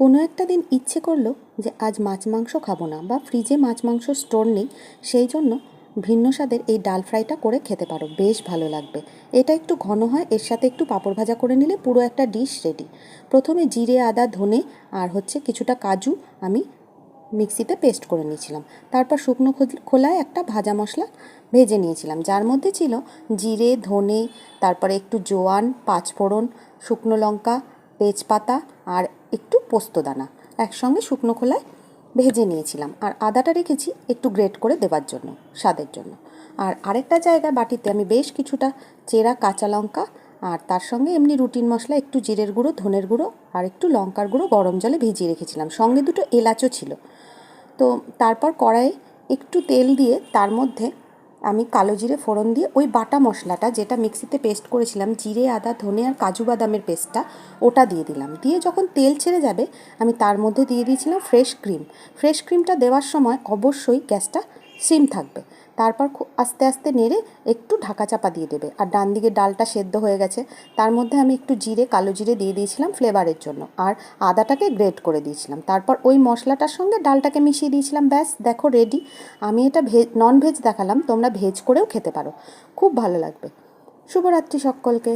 কোনো একটা দিন ইচ্ছে করলো যে আজ মাছ মাংস খাবো না বা ফ্রিজে মাছ মাংস স্টোর নেই, সেই জন্য ভিন্ন স্বাদের এই ডাল ফ্রাইটা করে খেতে পারো, বেশ ভালো লাগবে। এটা একটু ঘন হয়, এর সাথে একটু পাঁপড় ভাজা করে নিলে পুরো একটা ডিশ রেডি। প্রথমে জিরে, আদা, ধনে আর কিছুটা কাজু আমি মিক্সিতে পেস্ট করে নিয়েছিলাম। তারপর শুকনো খোলায় একটা ভাজা মশলা ভেজে নিয়েছিলাম, যার মধ্যে ছিল জিরে, ধনে, তারপরে একটু জোয়ান, পাঁচফোড়ন, শুকনো লঙ্কা, তেজপাতা আর একটু পোস্তদানা একসঙ্গে শুকনো খোলায় ভেজে নিয়েছিলাম। আর আদাটা রেখেছি একটু গ্রেট করে দেওয়ার জন্য, স্বাদের জন্য। আর আরেকটা জায়গা বাটিতে আমি বেশ কিছুটা চেরা কাঁচা লঙ্কা আর তার সঙ্গে এমনি রুটিন মশলা একটু জিরের গুঁড়ো, ধনের গুঁড়ো আর একটু লঙ্কার গুঁড়ো গরম জলে ভিজিয়ে রেখেছিলাম, সঙ্গে দুটো এলাচও ছিল। তো তারপর কড়াইয়ে একটু তেল দিয়ে তার মধ্যে আমি কালো জিরে ফোড়ন দিয়ে ওই বাটা মশলাটা, যেটা মিক্সিতে পেস্ট করেছিলাম, জিরে, আদা, ধনে আর কাজু বাদামের পেস্টটা, ওটা দিয়ে দিলাম। দিয়ে যখন তেল ছেড়ে যাবে আমি তার মধ্যে দিয়ে দিয়েছিলাম ফ্রেশ ক্রিম। ফ্রেশ ক্রিমটা দেওয়ার সময় অবশ্যই গ্যাসটা সিম থাকবে। তারপর আস্তে আস্তে নেড়ে একটু ঢাকা চাপা দিয়ে দেবে। আর ডান দিকে ডালটা সেদ্ধ হয়ে গেছে, তার মধ্যে আমি একটু জিরে, কালো জিরে দিয়ে দিয়েছিলাম ফ্লেভারের জন্য, আর আদাটাকে গ্রেট করে দিয়েছিলাম। তারপর ওই মশলাটার সঙ্গে ডালটাকে মিশিয়ে দিয়েছিলাম, ব্যাস দেখো রেডি। আমি এটা নন ভেজ দেখালাম, তোমরা ভেজ করেও খেতে পারো, খুব ভালো লাগবে। শুভরাত্রি সকলকে।